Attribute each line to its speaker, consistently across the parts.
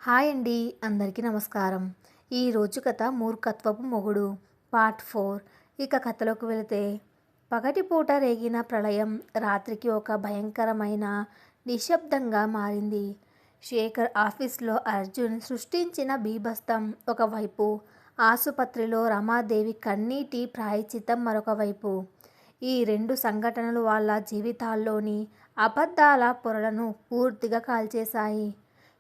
Speaker 1: Hi అండి. అందరికీ నమస్కారం. ఈరోజు కథ 'మూర్ఖత్వపు మొగుడు' పార్ట్ 4. ఇక కథలోకి వెళితే, పగటిపూట రేగిన ప్రళయం రాత్రికి ఒక భయంకరమైన నిశ్శబ్దంగా మారింది. శేఖర్ ఆఫీస్లో అర్జున్ సృష్టించిన బీభత్సం ఒకవైపు, ఆసుపత్రిలో రమాదేవి కన్నీటి ప్రాయశ్చిత్తం మరొకవైపు. ఈ రెండు సంఘటనలు వాళ్ళ జీవితాల్లోని అబద్ధాల పొరలను పూర్తిగా కాల్చేశాయి.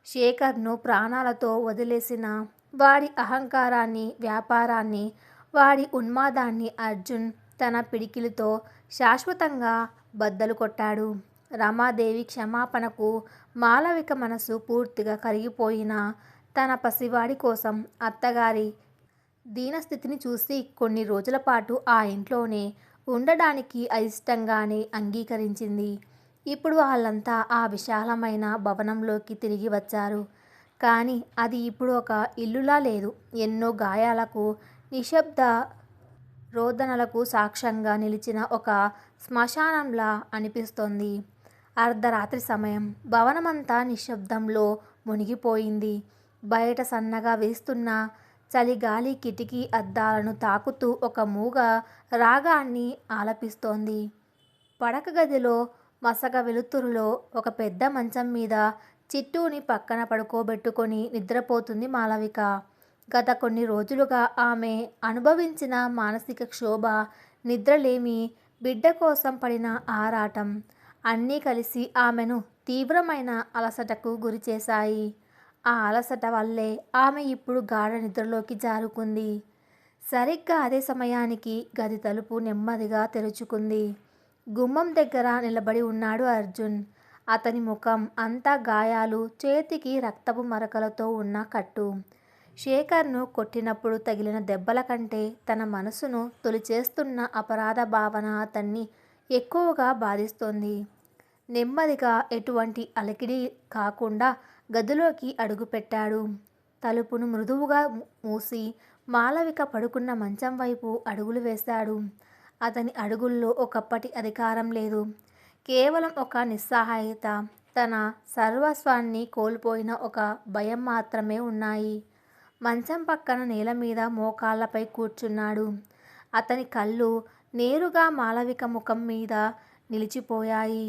Speaker 1: శేఖర్ను ప్రాణాలతో వదిలేసిన వాడి అహంకారాన్ని, వ్యాపారాన్ని, వాడి ఉన్మాదాన్ని అర్జున్ తన పిడికిలితో శాశ్వతంగా బద్దలు కొట్టాడు. రమాదేవి క్షమాపణకు మాలవిక మనసు పూర్తిగా కరిగిపోయినా, తన పసివాడి కోసం అత్తగారి దీనస్థితిని చూసి కొన్ని రోజుల పాటు ఆ ఇంట్లోనే ఉండడానికి అయిష్టంగానే అంగీకరించింది. ఇప్పుడు వాళ్ళంతా ఆ విశాలమైన భవనంలోకి తిరిగి వచ్చారు. కానీ అది ఇప్పుడు ఒక ఇల్లులా లేదు. ఎన్నో గాయాలకు, నిశ్శబ్ద రోదనలకు సాక్ష్యంగా నిలిచిన ఒక శ్మశానంలా అనిపిస్తోంది. అర్ధరాత్రి సమయం. భవనమంతా నిశ్శబ్దంలో మునిగిపోయింది. బయట సన్నగా వీస్తున్న చలిగాలి కిటికీ అద్దాలను తాకుతూ ఒక మూగ రాగాన్ని ఆలపిస్తోంది. పడక గదిలో మసక వెలుతురులో ఒక పెద్ద మంచం మీద చిట్టూని పక్కన పడుకోబెట్టుకొని నిద్రపోతుంది మాలవిక. గత కొన్ని రోజులుగా ఆమె అనుభవించిన మానసిక క్షోభ, నిద్రలేమి, బిడ్డ కోసం పడిన ఆరాటం అన్నీ కలిసి ఆమెను తీవ్రమైన అలసటకు గురిచేశాయి. ఆ అలసట వల్లే ఆమె ఇప్పుడు గాఢ నిద్రలోకి జారుకుంది. సరిగ్గా అదే సమయానికి గది తలుపు నెమ్మదిగా తెరుచుకుంది. గుమ్మం దగ్గర నిలబడి ఉన్నాడు అర్జున్. అతని ముఖం అంతా గాయాలు, చేతికి రక్తపు మరకలతో ఉన్న కట్టు. శేఖర్ను కొట్టినప్పుడు తగిలిన దెబ్బల కంటే తన మనసును తొలిచేస్తున్న అపరాధ భావన అతన్ని ఎక్కువగా బాధిస్తోంది. నెమ్మదిగా, ఎటువంటి అలికిడి కాకుండా గదిలోకి అడుగుపెట్టాడు. తలుపును మృదువుగా మూసి మాలవిక పడుకున్న మంచం వైపు అడుగులు వేశాడు. అతని అడుగుల్లో ఒకప్పటి అధికారం లేదు. కేవలం ఒక నిస్సహాయత, తన సర్వస్వాన్ని కోల్పోయిన ఒక భయం మాత్రమే ఉన్నాయి. మంచం పక్కన నేల మీద మోకాళ్లపై కూర్చున్నాడు. అతని కళ్ళు నేరుగా మాలవిక ముఖం మీద నిలిచిపోయాయి.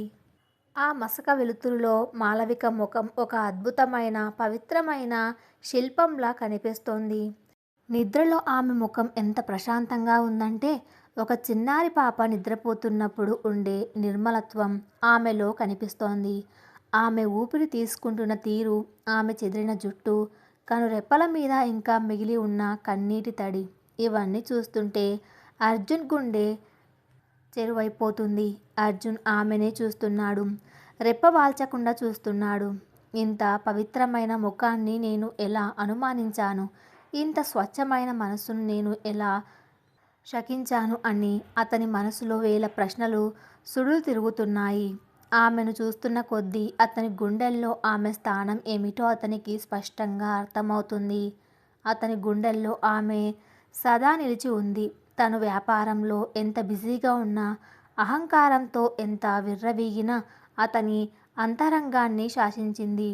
Speaker 1: ఆ మసక వెలుతురులో మాలవిక ముఖం ఒక అద్భుతమైన, పవిత్రమైన శిల్పంలా కనిపిస్తోంది. నిద్రలో ఆమె ముఖం ఎంత ప్రశాంతంగా ఉందంటే, ఒక చిన్నారి పాప నిద్రపోతున్నప్పుడు ఉండే నిర్మలత్వం ఆమెలో కనిపిస్తోంది. ఆమె ఊపిరి తీసుకుంటున్న తీరు, ఆమె చెదిరిన జుట్టు, కనురెప్పల మీద ఇంకా మిగిలి ఉన్న కన్నీటి తడి, ఇవన్నీ చూస్తుంటే అర్జున్ గుండె చెరువైపోతుంది. అర్జున్ ఆమెనే చూస్తున్నాడు. రెప్పవాల్చకుండా చూస్తున్నాడు. ఇంత పవిత్రమైన ముఖాన్ని నేను ఎలా అనుమానించాను? ఇంత స్వచ్ఛమైన మనసును నేను ఎలా శకించాను అని అతని మనసులో వేల ప్రశ్నలు సుడులు తిరుగుతున్నాయి. ఆమెను చూస్తున్న కొద్దీ అతని గుండెల్లో ఆమె స్థానం ఏమిటో అతనికి స్పష్టంగా అర్థమవుతుంది. అతని గుండెల్లో ఆమె సదా నిలిచి ఉంది. తను వ్యాపారంలో ఎంత బిజీగా ఉన్నా, అహంకారంతో ఎంత విర్రవీగినా అతని అంతరంగాన్ని శాసించింది.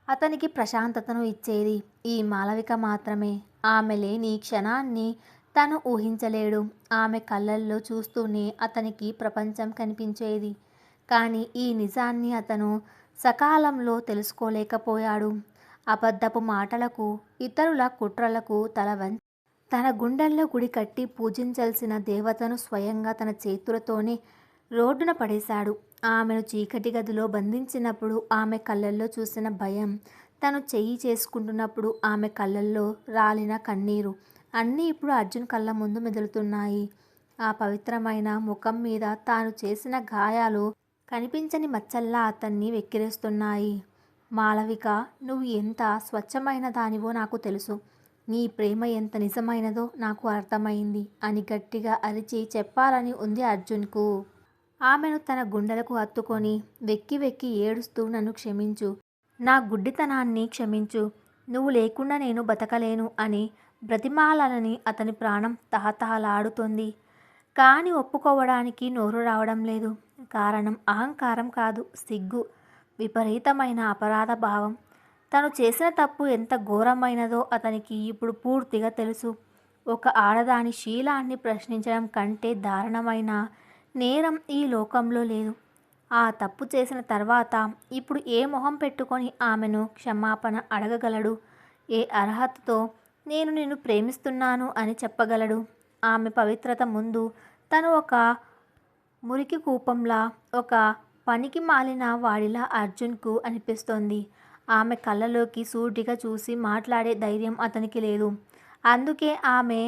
Speaker 1: అతనికి ప్రశాంతతను ఇచ్చేది ఈ మాలవిక మాత్రమే. ఆమె లేని క్షణాన్ని తను ఊహించలేడు. ఆమె కళ్ళల్లో చూస్తూనే అతనికి ప్రపంచం కనిపించేది. కానీ ఈ నిజాన్ని అతను సకాలంలో తెలుసుకోలేకపోయాడు. అబద్ధపు మాటలకు, ఇతరుల కుట్రలకు తలవంచి తన గుండెల్లో గుడి కట్టి పూజించాల్సిన దేవతను స్వయంగా తన చేతులతోనే రోడ్డున పడేశాడు. ఆమెను చీకటి గదిలో బంధించినప్పుడు ఆమె కళ్ళల్లో చూసిన భయం, తను చెయ్యి చేసుకుంటున్నప్పుడు ఆమె కళ్ళల్లో రాలిన కన్నీరు, అన్నీ ఇప్పుడు అర్జున్ కళ్ళ ముందు మెదులుతున్నాయి. ఆ పవిత్రమైన ముఖం మీద తాను చేసిన గాయాలు కనిపించని మచ్చల్లా అతన్ని వెక్కిరిస్తున్నాయి. మాలవిక, నువ్వు ఎంత స్వచ్ఛమైన దానివో నాకు తెలుసు. నీ ప్రేమ ఎంత నిజమైనదో నాకు అర్థమైంది అని గట్టిగా అరిచి చెప్పాలని ఉంది అర్జున్కు. ఆమెను తన గుండెలకు హత్తుకొని వెక్కి వెక్కి ఏడుస్తూ, నన్ను క్షమించు, నా గుడ్డితనాన్ని క్షమించు, నువ్వు లేకుండా నేను బతకలేను అని బ్రతిమాలాలని అతని ప్రాణం తహతహలాడుతోంది. కానీ ఒప్పుకోవడానికి నోరు రావడం లేదు. కారణం అహంకారం కాదు, సిగ్గు, విపరీతమైన అపరాధ భావం. తను చేసిన తప్పు ఎంత ఘోరమైనదో అతనికి ఇప్పుడు పూర్తిగా తెలుసు. ఒక ఆడదాని శీలాన్ని ప్రశ్నించడం కంటే దారుణమైన నేరం ఈ లోకంలో లేదు. ఆ తప్పు చేసిన తర్వాత ఇప్పుడు ఏ మొహం పెట్టుకొని ఆమెను క్షమాపణ అడగగలడు? ఏ అర్హతతో నేను నిన్ను ప్రేమిస్తున్నాను అని చెప్పగలడు? ఆమె పవిత్రత ముందు తను ఒక మురికి కూపంలా, ఒక పనికి మాలిన వాడిలా అర్జున్కు అనిపిస్తోంది. ఆమె కళ్ళలోకి సూటిగా చూసి మాట్లాడే ధైర్యం అతనికి లేదు. అందుకే ఆమె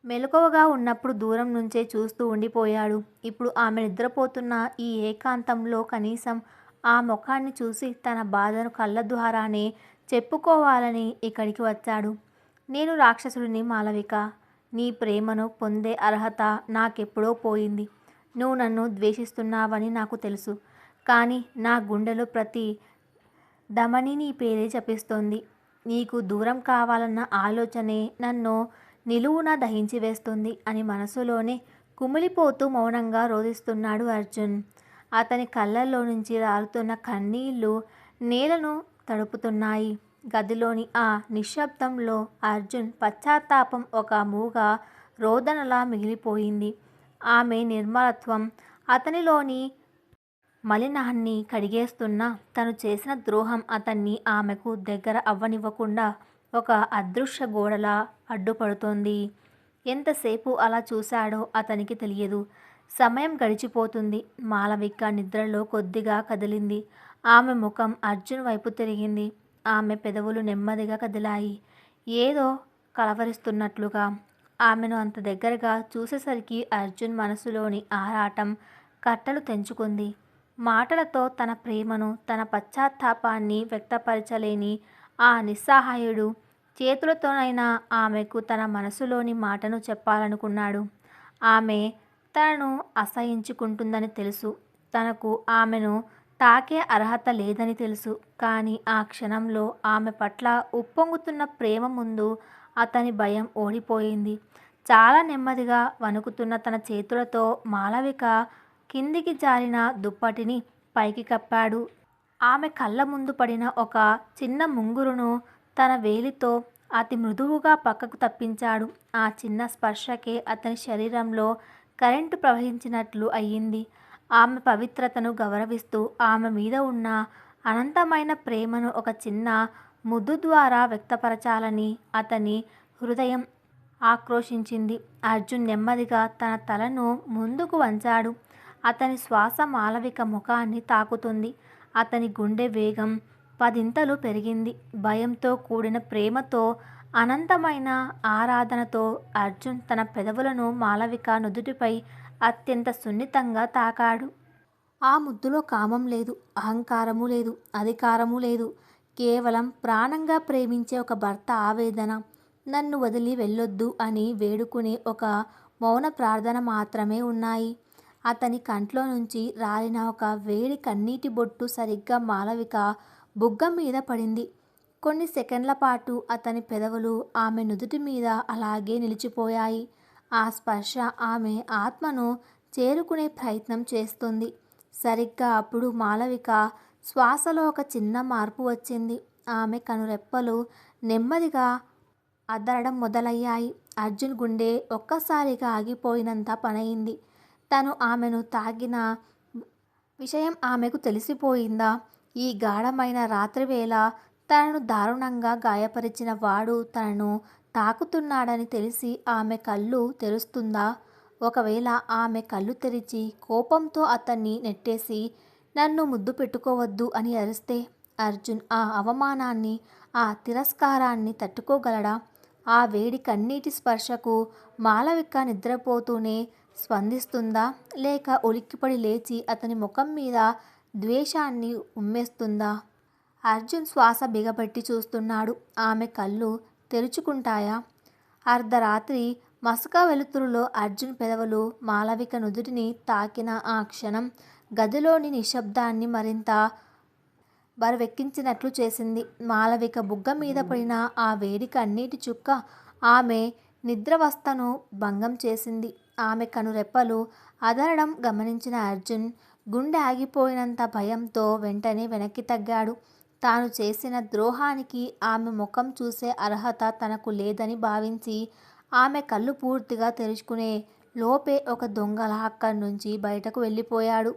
Speaker 1: మెలకువగా ఉన్నప్పుడు దూరం నుంచే చూస్తూ ఉండిపోయాడు. ఇప్పుడు ఆమె నిద్రపోతున్న ఈ ఏకాంతంలో కనీసం ఆ ముఖాన్ని చూసి తన బాధను కళ్ళ ద్వారానే చెప్పుకోవాలని ఇక్కడికి వచ్చాడు. నేను రాక్షసుడిని మాలవిక. నీ ప్రేమను పొందే అర్హత నాకెప్పుడో పోయింది. నువ్వు నన్ను ద్వేషిస్తున్నావని నాకు తెలుసు. కానీ నా గుండెలో ప్రతి ధమని నీ పేరే జపిస్తోంది. నీకు దూరం కావాలన్న ఆలోచనే నన్ను నిలువున దహించి వేస్తుంది అని మనసులోనే కుమిలిపోతూ మౌనంగా రోదిస్తున్నాడు అర్జున్. అతని కళ్ళల్లో నుంచి రాలుతున్న కన్నీళ్లు నేలను తడుపుతున్నాయి. గదిలోని ఆ నిశ్శబ్దంలో అర్జున్ పశ్చాత్తాపం ఒక మూగ రోదనలా మిగిలిపోయింది. ఆమె నిర్మలత్వం అతనిలోని మలినాన్ని కడిగేస్తున్నా తను చేసిన ద్రోహం అతన్ని ఆమెకు దగ్గర అవ్వనివ్వకుండా ఒక అదృశ్య గోడలా అడ్డుపడుతోంది. ఎంతసేపు అలా చూశాడో అతనికి తెలియదు. సమయం గడిచిపోతుంది. మాలవిక నిద్రలో కొద్దిగా కదిలింది. ఆమె ముఖం అర్జున్ వైపు తిరిగింది. ఆమె పెదవులు నెమ్మదిగా కదిలాయి, ఏదో కలవరిస్తున్నట్లుగా. ఆమెను అంత దగ్గరగా చూసేసరికి అర్జున్ మనసులోని ఆరాటం కట్టలు తెంచుకుంది. మాటలతో తన ప్రేమను, తన పశ్చాత్తాపాన్ని వ్యక్తపరచలేని ఆ నిస్సహాయుడు చేతులతోనైనా ఆమెకు తన మనసులోని మాటను చెప్పాలనుకున్నాడు. ఆమె తనను అసహ్యించుకుంటుందని తెలుసు. తనకు ఆమెను తాకే అర్హత లేదని తెలుసు. కానీ ఆ క్షణంలో ఆమె పట్ల ఉప్పొంగుతున్న ప్రేమ ముందు అతని భయం ఓడిపోయింది. చాలా నెమ్మదిగా వణుకుతున్న తన చేతులతో మాలవిక కిందికి జారిన దుప్పటిని పైకి కప్పాడు. ఆమె కళ్ళ ముందు పడిన ఒక చిన్న ముంగురును తన వేలితో అతి మృదువుగా పక్కకు తప్పించాడు. ఆ చిన్న స్పర్శకే అతని శరీరంలో కరెంటు ప్రవహించినట్లు అయ్యింది. ఆమె పవిత్రతను గౌరవిస్తూ ఆమె మీద ఉన్న అనంతమైన ప్రేమను ఒక చిన్న ముద్దు ద్వారా వ్యక్తపరచాలని అతని హృదయం ఆక్రోశించింది. అర్జున్ నెమ్మదిగా తన తలను ముందుకు వంచాడు. అతని శ్వాస మాలవిక ముఖాన్ని తాకుతుంది. అతని గుండె వేగం పదింతలు పెరిగింది. భయంతో కూడిన ప్రేమతో, అనంతమైన ఆరాధనతో అర్జున్ తన పెదవులను మాలవిక నుదుటిపై అత్యంత సున్నితంగా తాకాడు. ఆ ముద్దులో కామం లేదు, అహంకారము లేదు, అధికారము లేదు. కేవలం ప్రాణంగా ప్రేమించే ఒక భర్త ఆవేదన, నన్ను వదిలి వెళ్ళొద్దు అని వేడుకునే ఒక మౌన ప్రార్థన మాత్రమే ఉన్నాయి. అతని కంట్లో నుంచి రాలిన ఒక వేడి కన్నీటి బొట్టు సరిగ్గా మాలవిక బుగ్గ మీద పడింది. కొన్ని సెకండ్ల పాటు అతని పెదవులు ఆమె నుదుటి మీద అలాగే నిలిచిపోయాయి. ఆ స్పర్శ ఆమె ఆత్మను చేరుకునే ప్రయత్నం చేస్తుంది. సరిగ్గా అప్పుడు మాలవిక శ్వాసలో ఒక చిన్న మార్పు వచ్చింది. ఆమె కనురెప్పలు నెమ్మదిగా అదరడం మొదలయ్యాయి. అర్జున్ గుండె ఒక్కసారిగా ఆగిపోయినంత పనయింది. తను ఆమెను తాకిన విషయం ఆమెకు తెలిసిపోయిందా? ఈ గాఢమైన రాత్రివేళ తనను దారుణంగా గాయపరిచిన వాడు తనను తాకుతున్నాడని తెలిసి ఆమె కళ్ళు తెరుస్తుందా? ఒకవేళ ఆమె కళ్ళు తెరిచి కోపంతో అతన్ని నెట్టేసి నన్ను ముద్దు పెట్టుకోవద్దు అని అరిస్తే అర్జున్ ఆ అవమానాన్ని, ఆ తిరస్కారాన్ని తట్టుకోగలడా? ఆ వేడి కన్నీటి స్పర్శకు మాలవిక నిద్రపోతూనే స్పందిస్తుందా? లేక ఉలిక్కిపడి లేచి అతని ముఖం మీద ద్వేషాన్ని ఉమ్మేస్తుందా? అర్జున్ శ్వాస బిగబట్టి చూస్తున్నాడు. ఆమె కళ్ళు తెరుచుకుంటాయా? అర్ధరాత్రి మసక వెలుతురులో అర్జున్ పెదవులు మాలవిక నుదుటిని తాకిన ఆ క్షణం గదిలోని నిశ్శబ్దాన్ని మరింత బరువెక్కించినట్లు చేసింది. మాలవిక బుగ్గ మీద పడిన ఆ వేడి కన్నీటి చుక్క ఆమె నిద్రావస్థను భంగం చేసింది. ఆమె కనురెప్పలు అదరడం గమనించిన అర్జున్ గుండె ఆగిపోయినంత భయంతో వెంటనే వెనక్కి తగ్గాడు. తాను చేసిన ద్రోహానికి ఆమె ముఖం చూసే అర్హత తనకు లేదని భావించి ఆమె కళ్ళు పూర్తిగా తెరుచుకునే లోపే ఒక దొంగలా అక్కడి నుంచి బయటకు వెళ్ళిపోయాడు.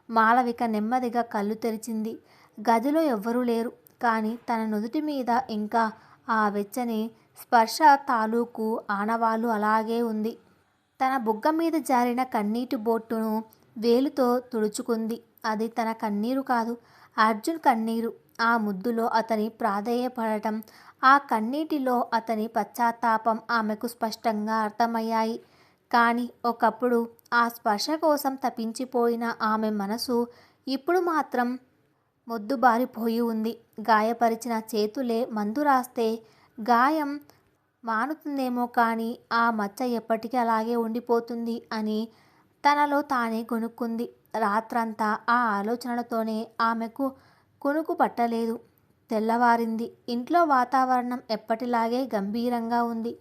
Speaker 1: మాలవిక నెమ్మదిగా కళ్ళు తెరిచింది. గదిలో ఎవ్వరూ లేరు. కానీ తన నుదుటి మీద ఇంకా ఆ వెచ్చని స్పర్శ తాలూకు ఆనవాలు అలాగే ఉంది. తన బుగ్గ మీద జారిన కన్నీటి బొట్టును వేలుతో తుడుచుకుంది. అది తన కన్నీరు కాదు, అర్జున్ కన్నీరు. ఆ ముద్దులో అతని ప్రాధేయపడటం, ఆ కన్నీటిలో అతని పశ్చాత్తాపం ఆమెకు స్పష్టంగా అర్థమయ్యాయి. కానీ ఒకప్పుడు ఆ స్పర్శ కోసం తపించిపోయిన ఆమె మనసు ఇప్పుడు మాత్రం మొద్దుబారిపోయి ఉంది. గాయపరిచిన చేతులే మందు రాస్తే గాయం మానుతుందేమో కానీ ఆ మచ్చ ఎప్పటికీ అలాగే ఉండిపోతుంది అని తనలో తానే గొనుక్కుంది. రాత్రంతా ఆ ఆలోచనలతోనే ఆమెకు కునుకు పట్టలేదు. తెల్లవారింది. ఇంట్లో వాతావరణం ఎప్పటిలాగే గంభీరంగా ఉంది.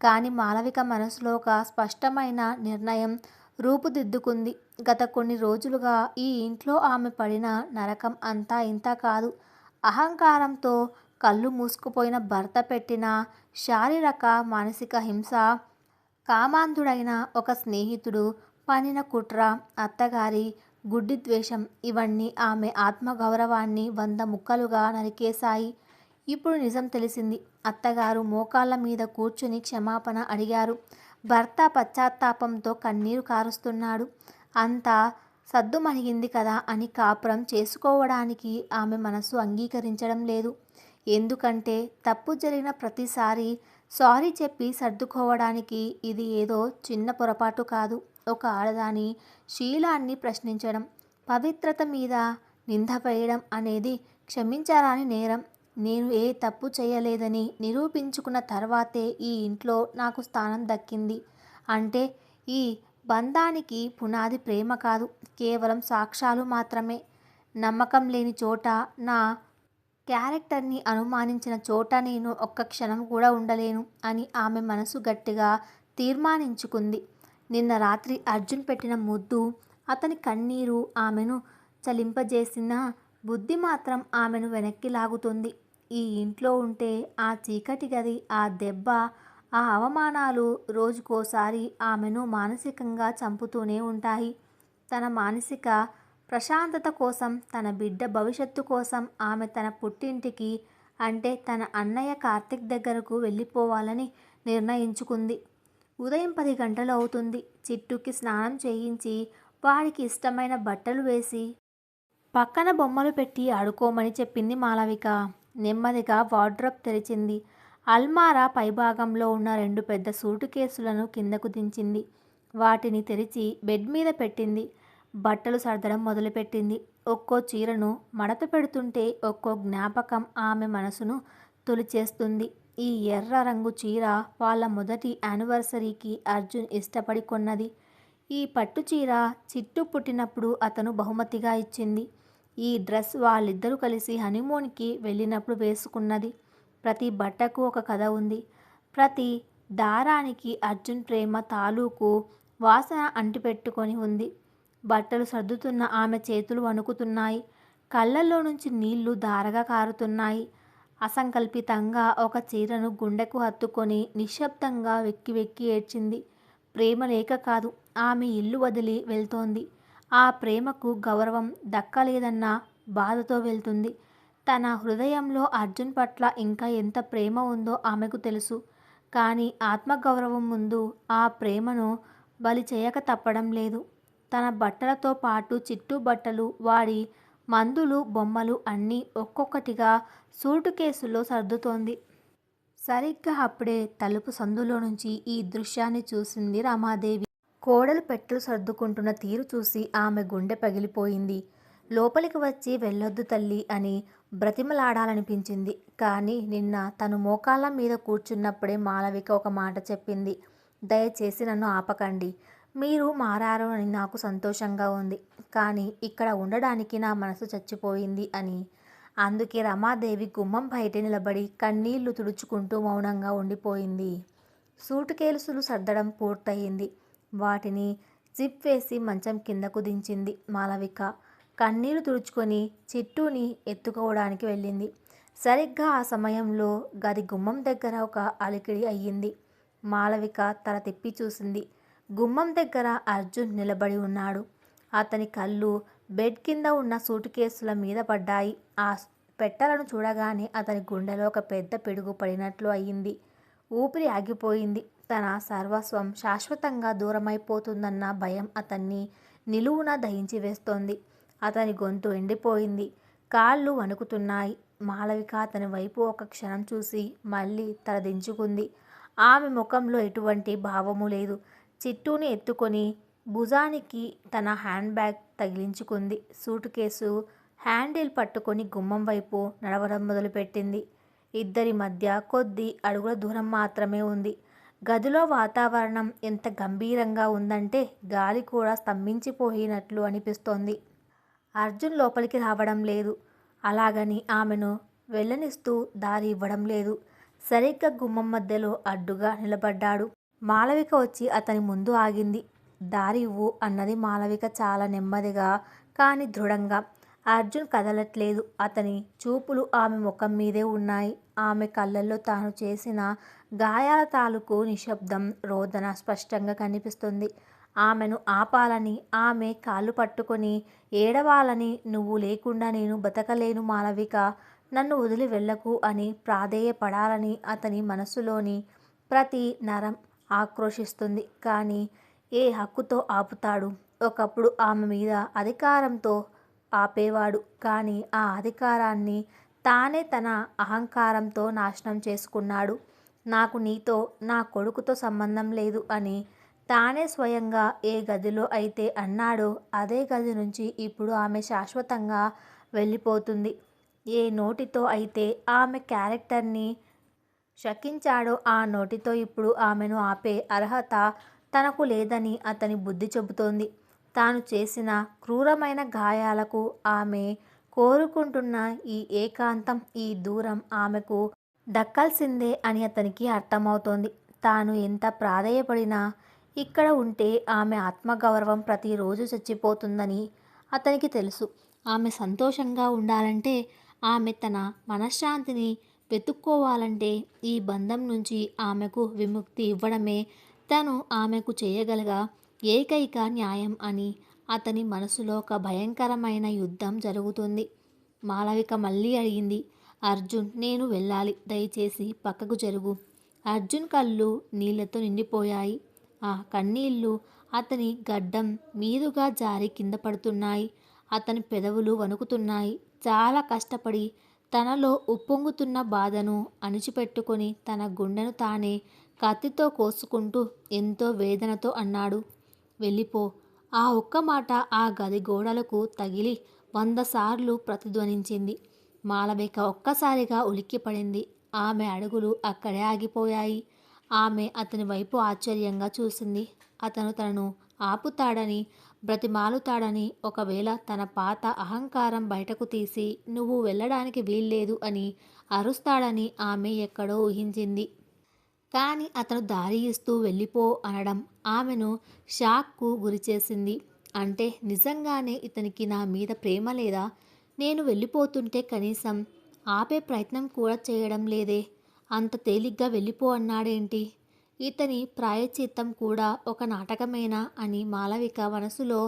Speaker 1: కానీ మాలవిక మనసులో ఒక స్పష్టమైన నిర్ణయం రూపుదిద్దుకుంది. గత కొన్ని రోజులుగా ఈ ఇంట్లో ఆమె పడిన నరకం అంతా ఇంతా కాదు. అహంకారంతో కళ్ళు మూసుకుపోయిన భర్త పెట్టిన శారీరక మానసిక హింస, కామాంధుడైన ఒక స్నేహితుడు పన్నిన కుట్ర, అత్తగారి గుడ్డి ద్వేషం ఇవన్నీ ఆమె ఆత్మగౌరవాన్ని 100 ముక్కలుగా నరికేశాయి. ఇప్పుడు నిజం తెలిసింది. అత్తగారు మోకాళ్ళ మీద కూర్చుని క్షమాపణ అడిగారు. భర్త పశ్చాత్తాపంతో కన్నీరు కారుస్తున్నాడు. అంతా సద్దుమణిగింది కదా అని కాపురం చేసుకోవడానికి ఆమె మనసు అంగీకరించడం లేదు. ఎందుకంటే తప్పు జరిగిన ప్రతిసారి సారీ చెప్పి సర్దుకోవడానికి ఇది ఏదో చిన్న పొరపాటు కాదు. ఒక ఆడదాని శీలాన్ని ప్రశ్నించడం, పవిత్రత మీద నింద వేయడం అనేది క్షమించరాని నేరం. నేను ఏ తప్పు చేయలేదని నిరూపించుకున్న తర్వాతే ఈ ఇంట్లో నాకు స్థానం దక్కింది. అంటే ఈ బంధానికి పునాది ప్రేమ కాదు, కేవలం సాక్ష్యాలు మాత్రమే. నమ్మకం లేని చోట, నా క్యారెక్టర్ని అనుమానించిన చోట నేను ఒక్క క్షణం కూడా ఉండలేను అని ఆమె మనసు గట్టిగా తీర్మానించుకుంది. నిన్న రాత్రి అర్జున్ పెట్టిన ముద్దు, అతని కన్నీరు ఆమెను చలింపజేసిన బుద్ధి మాత్రం ఆమెను వెనక్కి లాగుతుంది. ఈ ఇంట్లో ఉంటే ఆ చీకటి గది, ఆ దెబ్బ, ఆ అవమానాలు రోజుకోసారి ఆమెను మానసికంగా చంపుతూనే ఉంటాయి. తన మానసిక ప్రశాంతత కోసం, తన బిడ్డ భవిష్యత్తు కోసం ఆమె తన పుట్టింటికి, అంటే తన అన్నయ్య కార్తిక్ దగ్గరకు వెళ్ళిపోవాలని నిర్ణయించుకుంది. ఉదయం 10 గంటలు అవుతుంది. చిట్టుకి స్నానం చేయించి వాడికి ఇష్టమైన బట్టలు వేసి పక్కన బొమ్మలు పెట్టి ఆడుకోమని చెప్పింది మాలవిక. నెమ్మదిగా వార్డ్రోబ్ తెరిచింది. అల్మారా పైభాగంలో ఉన్న 2 పెద్ద సూటు కేసులను కిందకు దించింది. వాటిని తెరిచి బెడ్ మీద పెట్టింది. బట్టలు సర్దడం మొదలుపెట్టింది. ఒక్కో చీరను మడత పెడుతుంటే ఒక్కో జ్ఞాపకం ఆమె మనసును తొలిచేస్తుంది. ఈ ఎర్ర రంగు చీర వాళ్ళ మొదటి యానివర్సరీకి అర్జున్ ఇష్టపడి కొన్నది. ఈ పట్టు చీర చిట్టు పుట్టినప్పుడు అతను బహుమతిగా ఇచ్చింది. ఈ డ్రెస్ వాళ్ళిద్దరూ కలిసి హనీమూన్కి వెళ్ళినప్పుడు వేసుకున్నది. ప్రతి బట్టకు ఒక కథ ఉంది. ప్రతి దారానికి అర్జున్ ప్రేమ తాలూకు వాసన అంటిపెట్టుకొని ఉంది. బట్టలు సర్దుతున్న ఆమె చేతులు వణుకుతున్నాయి. కళ్ళల్లో నుంచి నీళ్లు ధారగా కారుతున్నాయి. అసంకల్పితంగా ఒక చీరను గుండెకు హత్తుకొని నిశ్శబ్దంగా వెక్కి వెక్కి ఏడ్చింది. ప్రేమ లేక కాదు, ఆమె ఇల్లు వదిలి వెళ్తోంది. ఆ ప్రేమకు గౌరవం దక్కలేదన్న బాధతో వెళ్తుంది. తన హృదయంలో అర్జున్ పట్ల ఇంకా ఎంత ప్రేమ ఉందో ఆమెకు తెలుసు. కానీ ఆత్మగౌరవం ముందు ఆ ప్రేమను బలి చేయక తప్పడం లేదు. తన బట్టలతో పాటు చిట్టు బట్టలు, వాడి మందులు, బొమ్మలు అన్నీ ఒక్కొక్కటిగా సూటు కేసులో సర్దుతోంది. సరిగ్గా అప్పుడే తలుపు సందులో నుంచి ఈ దృశ్యాన్ని చూసింది రమాదేవి. కోడలు పెట్టెలు సర్దుకుంటున్న తీరు చూసి ఆమె గుండె పగిలిపోయింది. లోపలికి వచ్చి వెళ్ళొద్దు తల్లి అని బ్రతిమలాడాలనిపించింది. కానీ నిన్న తను మోకాళ్ళ మీద కూర్చున్నప్పుడే మాలవిక ఒక మాట చెప్పింది. దయచేసి నన్ను ఆపకండి. మీరు మారారు అని నాకు సంతోషంగా ఉంది. కానీ ఇక్కడ ఉండడానికి నా మనసు చచ్చిపోయింది అని. అందుకే రమాదేవి గుమ్మం బయట నిలబడి కన్నీళ్లు తుడుచుకుంటూ మౌనంగా ఉండిపోయింది. సూటు కేసులు సర్దడం పూర్తయింది. వాటిని జిప్ వేసి మంచం కిందకు దించింది మాలవిక. కన్నీళ్లు తుడుచుకొని చిట్టూని ఎత్తుకోవడానికి వెళ్ళింది. సరిగ్గా ఆ సమయంలో గది గుమ్మం దగ్గర ఒక అలికిడి అయ్యింది. మాలవిక తల తిప్పి చూసింది. గుమ్మం దగ్గర అర్జున్ నిలబడి ఉన్నాడు. అతని కళ్ళు బెడ్ కింద ఉన్న సూట్ కేసుల మీద పడ్డాయి. ఆ పెట్టెలను చూడగానే అతని గుండెలో ఒక పెద్ద పిడుగు పడినట్లు అయింది. ఊపిరి ఆగిపోయింది. తన సర్వస్వం శాశ్వతంగా దూరమైపోతుందన్న భయం అతన్ని నిలువున దహించి వేస్తోంది. అతని గొంతు ఎండిపోయింది. కాళ్ళు వణుకుతున్నాయి. మాలవిక అతని వైపు ఒక క్షణం చూసి మళ్ళీ తలదించుకుంది. ఆమె ముఖంలో ఎటువంటి భావము లేదు. చిట్టూని ఎత్తుకొని భుజానికి తన హ్యాండ్ బ్యాగ్ తగిలించుకుంది. సూట్ కేసు హ్యాండిల్ పట్టుకొని గుమ్మం వైపు నడవడం మొదలుపెట్టింది. ఇద్దరి మధ్య కొద్ది అడుగుల దూరం మాత్రమే ఉంది. గదిలో వాతావరణం ఎంత గంభీరంగా ఉందంటే గాలి కూడా స్తంభించిపోయినట్లు అనిపిస్తోంది. అర్జున్ లోపలికి రావడం లేదు. అలాగని ఆమెను వెళ్ళనిస్తూ దారి ఇవ్వడం లేదు. సరిగ్గా గుమ్మం మధ్యలో అడ్డుగా నిలబడ్డాడు. మాలవిక వచ్చి అతని ముందు ఆగింది. దారి ఇవ్వు అన్నది మాలవిక చాలా నెమ్మదిగా కానీ దృఢంగా. అర్జున్ కదలట్లేదు. అతని చూపులు ఆమె ముఖం మీదే ఉన్నాయి. ఆమె కళ్ళల్లో తాను చేసిన గాయాల తాలూకు నిశ్శబ్దం రోదన స్పష్టంగా కనిపిస్తుంది. ఆమెను ఆపాలని, ఆమె కాళ్ళు పట్టుకొని ఏడవాలని, నువ్వు లేకుండా నేను బతకలేను మాలవిక, నన్ను వదిలి వెళ్ళకు అని ప్రాధేయపడాలని అతని మనసులోని ప్రతి నరం ఆక్రోశిస్తుంది. కానీ ఏ హక్కుతో ఆపుతాడు? ఒకప్పుడు ఆమె మీద అధికారంతో ఆపేవాడు. కానీ ఆ అధికారాన్ని తానే తన అహంకారంతో నాశనం చేసుకున్నాడు. నాకు నీతో, నా కొడుకుతో సంబంధం లేదు అని తానే స్వయంగా ఏ గదిలో అయితే అన్నాడో అదే గది నుంచి ఇప్పుడు ఆమె శాశ్వతంగా వెళ్ళిపోతుంది. ఏ నోటితో అయితే ఆమె క్యారెక్టర్ని శకించాడో ఆ నోటితో ఇప్పుడు ఆమెను ఆపే అర్హత తనకు లేదని అతని బుద్ధి చెబుతోంది. తాను చేసిన క్రూరమైన గాయాలకు ఆమె కోరుకుంటున్న ఈ ఏకాంతం, ఈ దూరం ఆమెకు దక్కాల్సిందే అని అతనికి అర్థమవుతోంది. తాను ఎంత ప్రాధేయపడినా ఇక్కడ ఉంటే ఆమె ఆత్మగౌరవం ప్రతిరోజు చచ్చిపోతుందని అతనికి తెలుసు. ఆమె సంతోషంగా ఉండాలంటే, ఆమె తన మనశ్శాంతిని వెతుక్కోవాలంటే ఈ బంధం నుంచి ఆమెకు విముక్తి ఇవ్వడమే తను ఆమెకు చేయగలగ ఏకైక న్యాయం అని అతని మనసులో ఒక భయంకరమైన యుద్ధం జరుగుతుంది. మాలవిక మళ్ళీ అడిగింది. అర్జున్, నేను వెళ్ళాలి. దయచేసి పక్కకు జరుగు. అర్జున్ కళ్ళు నీళ్లతో నిండిపోయాయి. ఆ కన్నీళ్లు అతని గడ్డం మీదుగా జారి కింద పడుతున్నాయి. అతని పెదవులు వణుకుతున్నాయి. చాలా కష్టపడి తనలో ఉప్పొంగుతున్న బాధను అణిచిపెట్టుకొని తన గుండెను తానే కత్తితో కోసుకుంటూ ఎంతో వేదనతో అన్నాడు, వెళ్ళిపో. ఆ ఒక్క మాట ఆ గది గోడలకు తగిలి 100 సార్లు ప్రతిధ్వనించింది. మాలవిక ఒక్కసారిగా ఉలిక్కిపడింది. ఆమె అడుగులు అక్కడే ఆగిపోయాయి. ఆమె అతని వైపు ఆశ్చర్యంగా చూసింది. అతను తనను ఆపుతాడని, బ్రతిమాలుతాడని, ఒకవేళ తన పాత అహంకారం బయటకు తీసి నువ్వు వెళ్ళడానికి వీల్లేదు అని అరుస్తాడని ఆమె ఎక్కడో ఊహించింది. కానీ అతను దారి ఇస్తూ వెళ్ళిపో అనడం ఆమెను షాక్కు గురిచేసింది. అంటే నిజంగానే ఇతనికి నా మీద ప్రేమ లేదా? నేను వెళ్ళిపోతుంటే కనీసం ఆపే ప్రయత్నం కూడా చేయడం లేదే. అంత తేలిగ్గా వెళ్ళిపో అన్నాడేంటి? ఇతని ప్రాయశ్చిత్తం కూడా ఒక నాటకమేనా అని మాలవిక మనసులో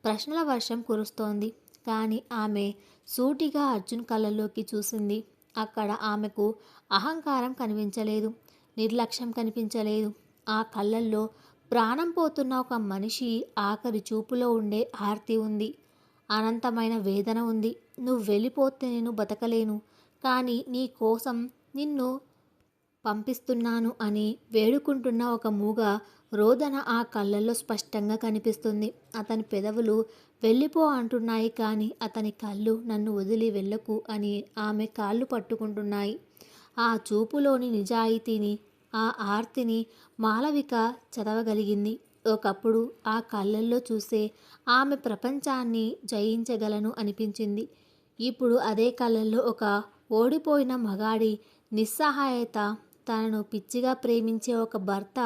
Speaker 1: ప్రశ్నల వర్షం కురుస్తోంది. కానీ ఆమె సూటిగా అర్జున్ కళ్ళల్లోకి చూసింది. అక్కడ ఆమెకు అహంకారం కనిపించలేదు. నిర్లక్ష్యం కనిపించలేదు. ఆ కళ్ళల్లో ప్రాణం పోతున్న ఒక మనిషి ఆఖరి చూపులో ఉండే ఆర్తి ఉంది. అనంతమైన వేదన ఉంది. నువ్వు వెళ్ళిపోతే నేను బతకలేను. కానీ నీ కోసం నిన్ను పంపిస్తున్నాను అని వేడుకుంటున్న ఒక మూగ రోదన ఆ కళ్ళల్లో స్పష్టంగా కనిపిస్తుంది. అతని పెదవులు వెళ్ళిపో అంటున్నాయి. కానీ అతని కళ్ళు నన్ను వదిలి వెళ్ళకు అని ఆమె కాళ్ళు పట్టుకుంటున్నాయి. ఆ చూపులోని నిజాయితీని, ఆ ఆర్తిని మాలవిక చదవగలిగింది. ఒకప్పుడు ఆ కళ్ళల్లో చూసే ఆమె ప్రపంచాన్ని జయించగలను అనిపించింది. ఇప్పుడు అదే కళ్ళల్లో ఒక ఓడిపోయిన మగాడి నిస్సహాయత, తనను పిచ్చిగా ప్రేమించే ఒక భర్త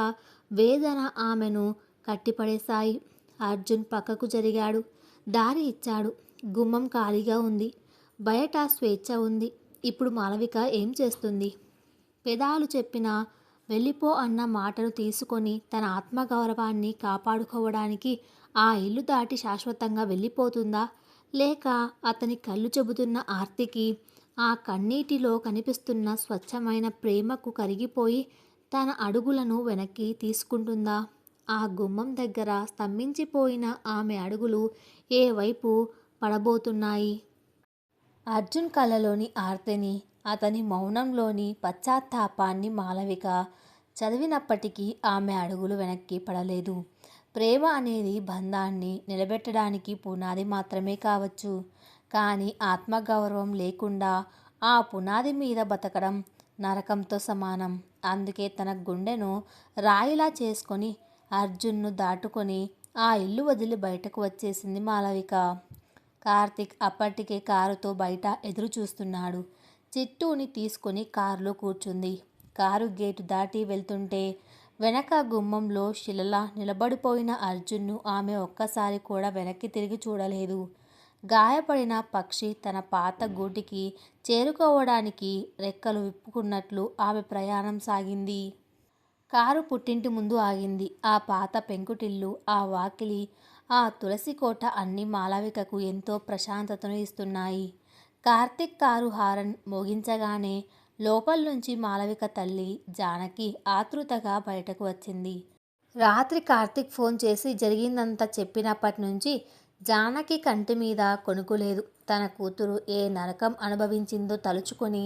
Speaker 1: వేదన ఆమెను కట్టిపడేశాయి. అర్జున్ పక్కకు జరిగాడు. దారి ఇచ్చాడు. గుమ్మం ఖాళీగా ఉంది. బయట స్వేచ్ఛ ఉంది. ఇప్పుడు మాలవిక ఏం చేస్తుంది? పెదాలు చెప్పిన వెళ్ళిపో అన్న మాటను తీసుకొని తన ఆత్మగౌరవాన్ని కాపాడుకోవడానికి ఆ ఇల్లు దాటి శాశ్వతంగా వెళ్ళిపోతుందా? లేక అతని కళ్ళు చెబుతున్న ఆర్తికి ఆ కన్నీటిలో కనిపిస్తున్న స్వచ్ఛమైన ప్రేమకు కరిగిపోయి తన అడుగులను వెనక్కి తీసుకుంటుందా? ఆ గుమ్మం దగ్గర స్తంభించిపోయిన ఆమె అడుగులు ఏ వైపు పడబోతున్నాయి? అర్జున్ కళ్ళలోని ఆర్తిని, అతని మౌనంలోని పశ్చాత్తాపాన్ని మాలవిక చదివినప్పటికీ ఆమె అడుగులు వెనక్కి పడలేదు. ప్రేమ అనేది బంధాన్ని నిలబెట్టడానికి పునాది మాత్రమే కావచ్చు. కానీ ఆత్మగౌరవం లేకుండా ఆ పునాది మీద బతకడం నరకంతో సమానం. అందుకే తన గుండెను రాయిలా చేసుకొని అర్జున్ను దాటుకొని ఆ ఇల్లు వదిలి బయటకు వచ్చేసింది మాలవిక. కార్తిక్ అప్పటికే కారుతో బయట ఎదురు చూస్తున్నాడు. చిట్టూని తీసుకొని కారులో కూర్చుంది. కారు గేటు దాటి వెళ్తుంటే వెనక గుమ్మంలో శిలలా నిలబడిపోయిన అర్జున్ను ఆమె ఒక్కసారి కూడా వెనక్కి తిరిగి చూడలేదు. గాయపడిన పక్షి తన పాత గూటికి చేరుకోవడానికి రెక్కలు విప్పుకున్నట్లు ఆమె ప్రయాణం సాగింది. కారు పుట్టింటి ముందు ఆగింది. ఆ పాత పెంకుటిల్లు, ఆ వాకిలి, ఆ తులసి కోట అన్నీ మాలవికకు ఎంతో ప్రశాంతతను ఇస్తున్నాయి. కార్తిక్ కారు హారన్ మోగించగానే లోపల నుంచి మాలవిక తల్లి జానకి ఆతృతగా బయటకు వచ్చింది. రాత్రి కార్తిక్ ఫోన్ చేసి జరిగిందంతా చెప్పినప్పటి నుంచి జానకి కంటి మీద కొనుకులేదు. తన కూతురు ఏ నరకం అనుభవించిందో తలుచుకొని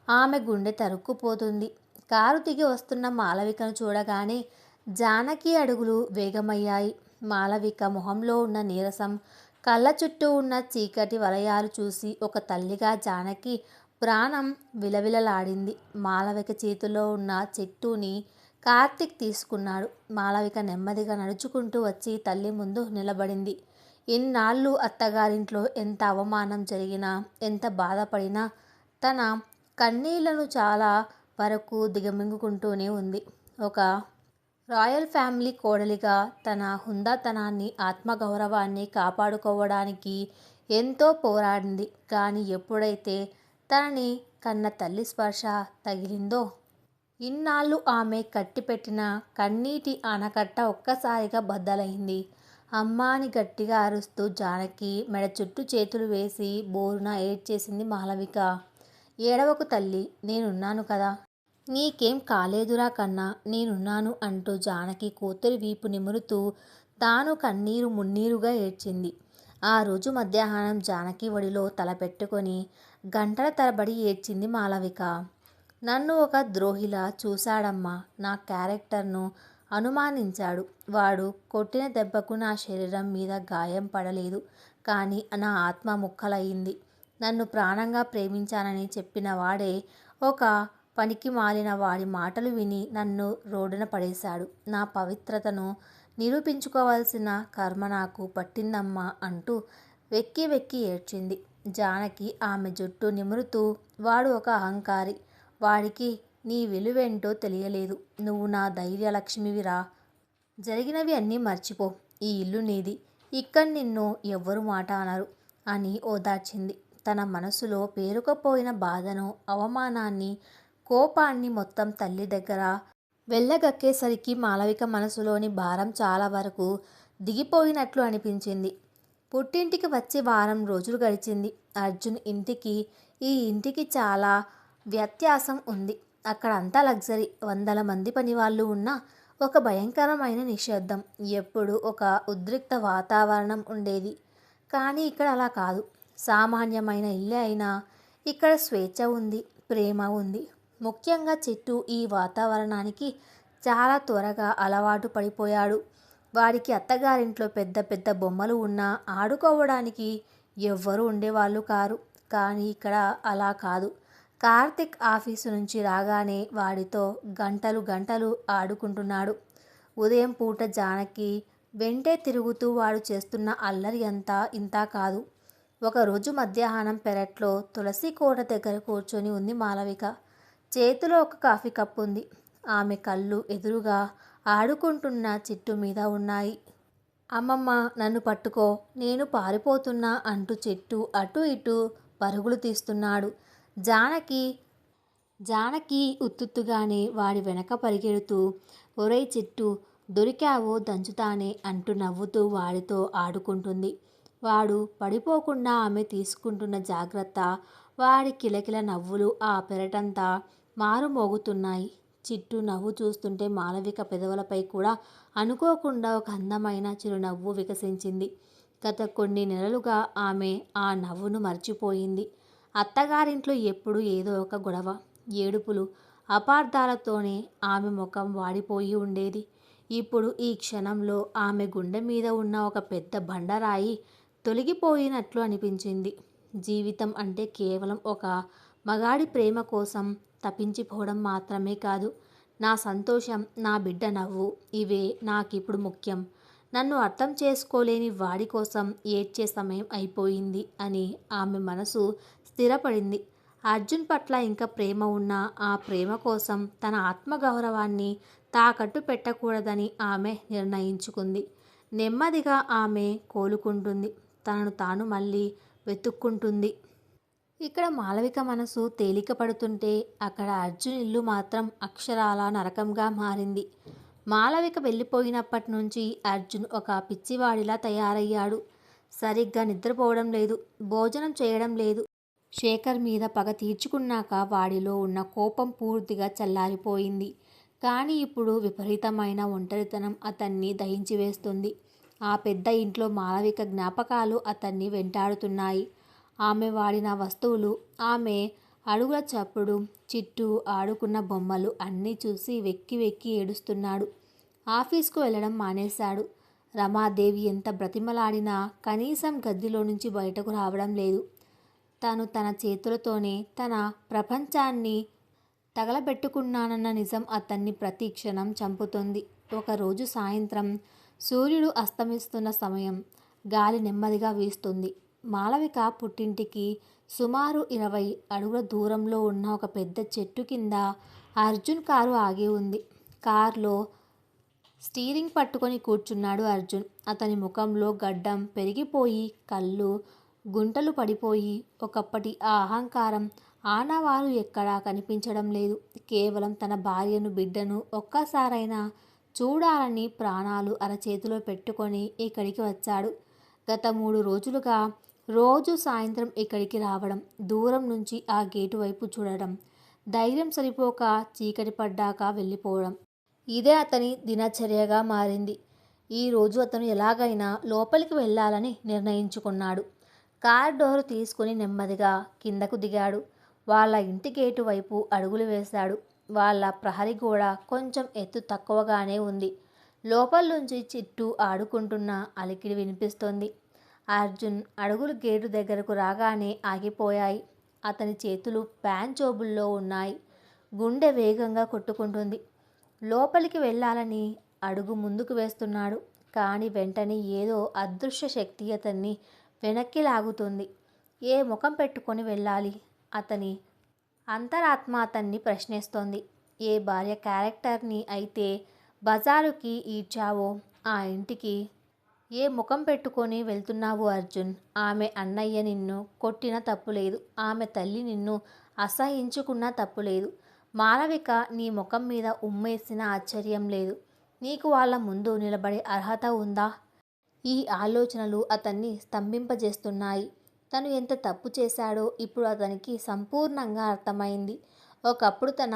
Speaker 1: ఆమె గుండె తరుక్కుపోతుంది. కారు దిగి వస్తున్న మాలవికను చూడగానే జానకి అడుగులు వేగమయ్యాయి. మాలవిక మొహంలో ఉన్న నీరసం, కళ్ళ చుట్టూ ఉన్న చీకటి వలయాలు చూసి ఒక తల్లిగా జానకి ప్రాణం విలవిలలాడింది. మాలవిక చేతిలో ఉన్న చెట్టుని కార్తిక్ తీసుకున్నాడు. మాలవిక నెమ్మదిగా నడుచుకుంటూ వచ్చి తల్లి ముందు నిలబడింది. ఇన్నాళ్ళు అత్తగారింట్లో ఎంత అవమానం జరిగినా, ఎంత బాధపడినా తన కన్నీళ్లను చాలా వరకు దిగమింగుకుంటూనే ఉంది. ఒక రాయల్ ఫ్యామిలీ కోడలిగా తన హుందాతనాన్ని, ఆత్మగౌరవాన్ని కాపాడుకోవడానికి ఎంతో పోరాడింది. కానీ ఎప్పుడైతే తనని కన్న తల్లి స్పర్శ తగిలిందో, ఇన్నాళ్ళు ఆమె కట్టిపెట్టిన కన్నీటి ఆనకట్ట ఒక్కసారిగా బద్దలైంది. అమ్మా అని గట్టిగా అరుస్తూ జానకి మెడ చుట్టూ చేతులు వేసి బోరున ఏడ్చేసింది మాలవిక. ఏడవకు తల్లి, నేనున్నాను కదా, నీకేం కాలేదురా కన్నా, నేనున్నాను అంటూ జానకి కూతురి వీపు నిమురుతూ తాను కన్నీరు మున్నీరుగా ఏడ్చింది. ఆ రోజు మధ్యాహ్నం జానకి ఒడిలో తల పెట్టుకొని గంటల తరబడి ఏడ్చింది మాలవిక. నన్ను ఒక ద్రోహిలా చూశాడమ్మా. నా క్యారెక్టర్ను అనుమానించాడు. వాడు కొట్టిన దెబ్బకు నా శరీరం మీద గాయం పడలేదు, కానీ నా ఆత్మ ముక్కలయ్యింది. నన్ను ప్రాణంగా ప్రేమించానని చెప్పిన వాడే ఒక పనికి మాలిన వాడి మాటలు విని నన్ను రోడ్డున పడేశాడు. నా పవిత్రతను నిరూపించుకోవాల్సిన కర్మ నాకు పట్టిందమ్మా అంటూ వెక్కి వెక్కి ఏడ్చింది. జానకి ఆమె జుట్టు నిమురుతూ, వాడు ఒక అహంకారి. వాడికి నీ విలువేంటో తెలియలేదు. నువ్వు నా ధైర్యలక్ష్మివిరా. జరిగినవి అన్నీ మర్చిపో. ఈ ఇల్లు నీది. ఇక్కడ నిన్ను ఎవ్వరు మాట అనరు అని ఓదార్చింది. తన మనసులో పేరుకుపోయిన బాధను, అవమానాన్ని, కోపాన్ని మొత్తం తల్లి దగ్గర వెళ్ళగక్కేసరికి మాలవిక మనసులోని భారం చాలా వరకు దిగిపోయినట్లు అనిపించింది. పుట్టింటికి వచ్చి వారం రోజులు గడిచింది. అర్జున్ ఇంటికి ఈ ఇంటికి చాలా వ్యత్యాసం ఉంది. అక్కడ అంతా లగ్జరీ, వందల మంది పనివాళ్ళు ఉన్నా ఒక భయంకరమైన నిశ్శబ్దం, ఎప్పుడు ఒక ఉద్రిక్త వాతావరణం ఉండేది. కానీ ఇక్కడ అలా కాదు. సామాన్యమైన ఇల్లే అయినా ఇక్కడ స్వేచ్ఛ ఉంది, ప్రేమ ఉంది. ముఖ్యంగా చిట్టు ఈ వాతావరణానికి చాలా త్వరగా అలవాటు పడిపోయాడు. వాడికి అత్తగారింట్లో పెద్ద పెద్ద బొమ్మలు ఉన్నా ఆడుకోవడానికి ఎవ్వరూ ఉండేవాళ్ళు కారు. కానీ ఇక్కడ అలా కాదు. కార్తిక్ ఆఫీసు నుంచి రాగానే వాడితో గంటలు గంటలు ఆడుకుంటున్నాడు. ఉదయం పూట జానకి వెంటే తిరుగుతూ వాడు చేస్తున్న అల్లరి అంతా ఇంతా కాదు. ఒకరోజు మధ్యాహ్నం పెరట్లో తులసి కోట దగ్గర కూర్చొని ఉంది మాలవిక. చేతిలో ఒక కాఫీ కప్పు ఉంది. ఆమె కళ్ళు ఎదురుగా ఆడుకుంటున్న చిట్టు మీద ఉన్నాయి. అమ్మమ్మ నన్ను పట్టుకో, నేను పారిపోతున్నా అంటూ చెట్టు అటు ఇటు పరుగులు తీస్తున్నాడు. జానకి జానకి ఉత్తుత్తుగానే వాడి వెనక పరిగెడుతూ, ఒరేయ్ చెట్టు, దొరికావో దంచుతానే అంటూ నవ్వుతూ వాడితో ఆడుకుంటుంది. వాడు పడిపోకుండా ఆమె తీసుకుంటున్న జాగ్రత్త, వాడి కిలకిల నవ్వులు ఆ పెరటంతా మారుమోగుతున్నాయి. చిట్టు నవ్వు చూస్తుంటే మాలవిక పెదవులపై కూడా అనుకోకుండా ఒక అందమైన చిరునవ్వు వికసించింది. గత కొన్ని నెలలుగా ఆమె ఆ నవ్వును మర్చిపోయింది. అత్తగారింట్లో ఎప్పుడూ ఏదో ఒక గొడవ, ఏడుపులు, అపార్థాలతోనే ఆమె ముఖం వాడిపోయి ఉండేది. ఇప్పుడు ఈ క్షణంలో ఆమె గుండె మీద ఉన్న ఒక పెద్ద బండరాయి తొలగిపోయినట్లు అనిపించింది. జీవితం అంటే కేవలం ఒక మగాడి ప్రేమ కోసం తపించిపోవడం మాత్రమే కాదు. నా సంతోషం, నా బిడ్డ నవ్వు, ఇవే నాకిప్పుడు ముఖ్యం. నన్ను అర్థం చేసుకోలేని వాడి కోసం ఏడ్చే సమయం అయిపోయింది అని ఆమె మనసు స్థిరపడింది. అర్జున్ పట్ల ఇంకా ప్రేమ ఉన్న ఆ ప్రేమ కోసం తన ఆత్మగౌరవాన్ని తాకట్టు పెట్టకూడదని ఆమె నిర్ణయించుకుంది. నెమ్మదిగా ఆమె కోలుకుంటుంది. తనను తాను మళ్ళీ వెతుక్కుంటుంది. ఇక్కడ మాలవిక మనసు తేలిక పడుతుంటే అక్కడ అర్జున్ ఇల్లు మాత్రం అక్షరాల నరకంగా మారింది. మాలవిక వెళ్ళిపోయినప్పటి నుంచి అర్జున్ ఒక పిచ్చివాడిలా తయారయ్యాడు. సరిగ్గా నిద్రపోవడం లేదు, భోజనం చేయడం లేదు. శేఖర్ మీద పగ తీర్చుకున్నాక వాడిలో ఉన్న కోపం పూర్తిగా చల్లారిపోయింది. కానీ ఇప్పుడు విపరీతమైన ఒంటరితనం అతన్ని దహించివేస్తుంది. ఆ పెద్ద ఇంట్లో మాలవిక జ్ఞాపకాలు అతన్ని వెంటాడుతున్నాయి. ఆమె వాడిన వస్తువులు, ఆమె అడుగుల చప్పుడు, చిట్టు ఆడుకున్న బొమ్మలు అన్నీ చూసి వెక్కి వెక్కి ఏడుస్తున్నాడు. ఆఫీస్కు వెళ్ళడం మానేశాడు. రమాదేవి ఎంత బ్రతిమలాడినా కనీసం గదిలో నుంచి బయటకు రావడం లేదు. తను తన చేతులతోనే తన ప్రపంచాన్ని తగలబెట్టుకున్నానన్న నిజం అతన్ని ప్రతి క్షణం చంపుతుంది. ఒకరోజు సాయంత్రం సూర్యుడు అస్తమిస్తున్న సమయం. గాలి నెమ్మదిగా వీస్తుంది. మాలవిక పుట్టింటికి సుమారు 20 అడుగుల దూరంలో ఉన్న ఒక పెద్ద చెట్టు కింద అర్జున్ కారు ఆగి ఉంది. కారులో స్టీరింగ్ పట్టుకొని కూర్చున్నాడు అర్జున్. అతని ముఖంలో గడ్డం పెరిగిపోయి, కళ్ళు గుంటలు పడిపోయి, ఒకప్పటి ఆ అహంకారం ఆనవాలు ఎక్కడా కనిపించడం లేదు. కేవలం తన భార్యను, బిడ్డను ఒక్కసారైనా చూడాలని ప్రాణాలు అరచేతిలో పెట్టుకొని ఇక్కడికి వచ్చాడు. గత 3 రోజులుగా రోజు సాయంత్రం ఇక్కడికి రావడం, దూరం నుంచి ఆ గేటు వైపు చూడడం, ధైర్యం సరిపోక చీకటి పడ్డాక వెళ్ళిపోవడం, ఇదే అతని దినచర్యగా మారింది. ఈరోజు అతను ఎలాగైనా లోపలికి వెళ్ళాలని నిర్ణయించుకున్నాడు. కార్ డోరు తీసుకుని నెమ్మదిగా కిందకు దిగాడు. వాళ్ళ ఇంటి గేటు వైపు అడుగులు వేశాడు. వాళ్ళ ప్రహరీ గోడ కొంచెం ఎత్తు తక్కువగానే ఉంది. లోపల నుంచి చిట్టు ఆడుకుంటున్న అలికిడి వినిపిస్తోంది. అర్జున్ అడుగులు గేటు దగ్గరకు రాగానే ఆగిపోయాయి. అతని చేతులు ప్యాంట్ జోబుల్లో ఉన్నాయి. గుండె వేగంగా కొట్టుకుంటుంది. లోపలికి వెళ్ళాలని అడుగు ముందుకు వేస్తున్నాడు. కానీ వెంటనే ఏదో అదృశ్య శక్తి అతన్ని వెనక్కి లాగుతుంది. ఏ ముఖం పెట్టుకొని వెళ్ళాలి? అతని అంతరాత్మ అతన్ని ప్రశ్నిస్తోంది. ఏ భార్య క్యారెక్టర్ని అయితే బజారుకి ఈడ్చావో ఆ ఇంటికి ఏ ముఖం పెట్టుకొని వెళ్తున్నావు అర్జున్? ఆమె అన్నయ్య నిన్ను కొట్టిన తప్పులేదు. ఆమె తల్లి నిన్ను అసహించుకున్న తప్పులేదు. మాలవిక నీ ముఖం మీద ఉమ్మేసిన ఆశ్చర్యం లేదు. నీకు వాళ్ళ ముందు నిలబడే అర్హత ఉందా? ఈ ఆలోచనలు అతన్ని స్తంభింపజేస్తున్నాయి. తను ఎంత తప్పు చేశాడో ఇప్పుడు అతనికి సంపూర్ణంగా అర్థమైంది. ఒకప్పుడు తన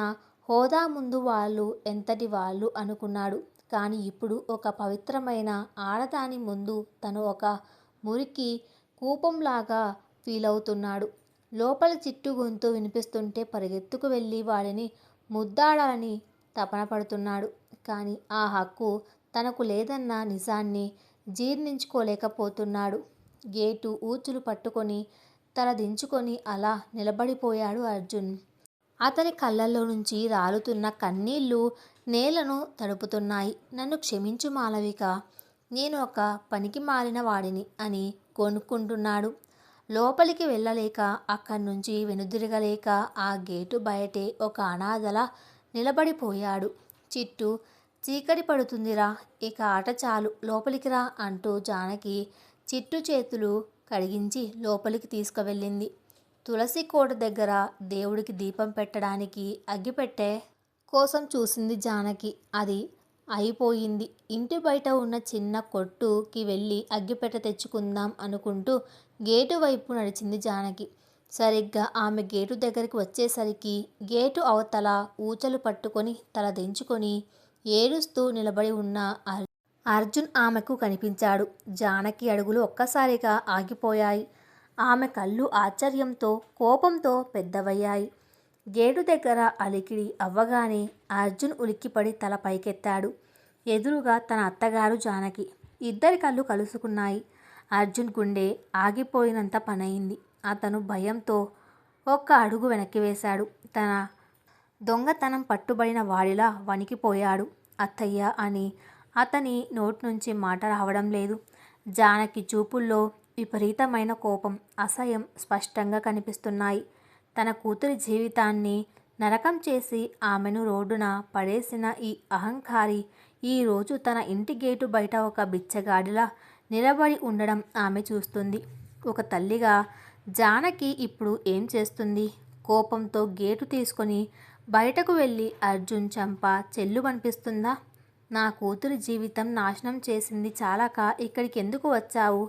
Speaker 1: హోదా ముందు వాళ్ళు ఎంతటి వాళ్ళు అనుకున్నాడు. కానీ ఇప్పుడు ఒక పవిత్రమైన ఆడదాని ముందు తను ఒక మురికి కూపంలాగా ఫీల్ అవుతున్నాడు. లోపల చిట్టు గొంతు వినిపిస్తుంటే పరిగెత్తుకు వెళ్ళి వాడిని ముద్దాడాలని తపన పడుతున్నాడు. కానీ ఆ హక్కు తనకు లేదన్న నిజాన్ని జీర్ణించుకోలేకపోతున్నాడు. గేటు ఊచులు పట్టుకొని తల దించుకొని అలా నిలబడిపోయాడు అర్జున్. అతని కళ్ళల్లో నుంచి రాలుతున్న కన్నీళ్లు నేలను తడుపుతున్నాయి. నన్ను క్షమించు మాలవిక, నేను ఒక పనికి మాలిన వాడిని అని కొనుక్కుంటున్నాడు. లోపలికి వెళ్ళలేక, అక్కడి నుంచి వెనుదిరగలేక ఆ గేటు బయటే ఒక అనాథలా నిలబడిపోయాడు. చిట్టు చీకటి పడుతుందిరా, ఇక ఆట చాలు, లోపలికి రా అంటూ జానకి చిట్టు చేతులు కడిగించి లోపలికి తీసుకువెళ్ళింది. తులసి కోట దగ్గర దేవుడికి దీపం పెట్టడానికి అగ్గిపెట్టె కోసం చూసింది జానకి. అది అయిపోయింది. ఇంటి బయట ఉన్న చిన్న కొట్టుకి వెళ్ళి అగ్గిపెట్టె తెచ్చుకుందాం అనుకుంటూ గేటు వైపు నడిచింది జానకి. సరిగ్గా ఆమె గేటు దగ్గరికి వచ్చేసరికి గేటు అవతల ఊచలు పట్టుకొని తల దించుకొని ఏడుస్తూ నిలబడి ఉన్న అర్జున్ ఆమెకు కనిపించాడు. జానకి అడుగులు ఒక్కసారిగా ఆగిపోయాయి. ఆమె కళ్ళు ఆశ్చర్యంతో కోపంతో పెద్దవయ్యాయి. గేటు దగ్గర అలికిడి అవ్వగానే అర్జున్ ఉలిక్కిపడి తల పైకెత్తాడు. ఎదురుగా తన అత్తగారు జానకి. ఇద్దరి కళ్ళు కలుసుకున్నాయి. అర్జున్ గుండె ఆగిపోయినంత పనయింది. అతను భయంతో ఒక్క అడుగు వెనక్కి వేశాడు. తన దొంగతనం పట్టుబడిన వాడిలా వణికిపోయాడు. అత్తయ్య అని అతని నోటి నుంచి మాట రావడం లేదు. జానకి చూపుల్లో విపరీతమైన కోపం, అసహ్యం స్పష్టంగా కనిపిస్తున్నాయి. తన కూతురి జీవితాన్ని నరకం చేసి ఆమెను రోడ్డున పడేసిన ఈ అహంకారి ఈరోజు తన ఇంటి గేటు బయట ఒక బిచ్చగాడిలా నిలబడి ఉండడం ఆమె చూస్తుంది. ఒక తల్లిగా జానకి ఇప్పుడు ఏం చేస్తుంది? కోపంతో గేటు తీసుకొని బయటకు వెళ్ళి అర్జున్ చంప చెల్లుమనిపిస్తుందా? నా కూతురి జీవితం నాశనం చేసింది చాలక ఇక్కడికి ఎందుకు వచ్చావు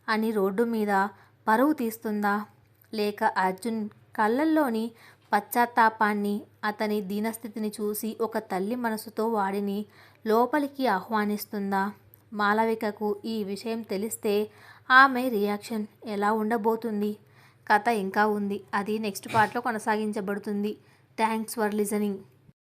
Speaker 1: అని రోడ్డు మీద పరువు తీస్తుందా? లేక అర్జున్ కళ్ళల్లోని పశ్చాత్తాపాన్ని, అతని దీనస్థితిని చూసి ఒక తల్లి మనసుతో వాడిని లోపలికి ఆహ్వానిస్తుందా? మాలవికకు ఈ విషయం తెలిస్తే ఆమె రియాక్షన్ ఎలా ఉండబోతుంది? కథ ఇంకా ఉంది. అది నెక్స్ట్ పార్ట్లో కొనసాగించబడుతుంది. Thanks for listening.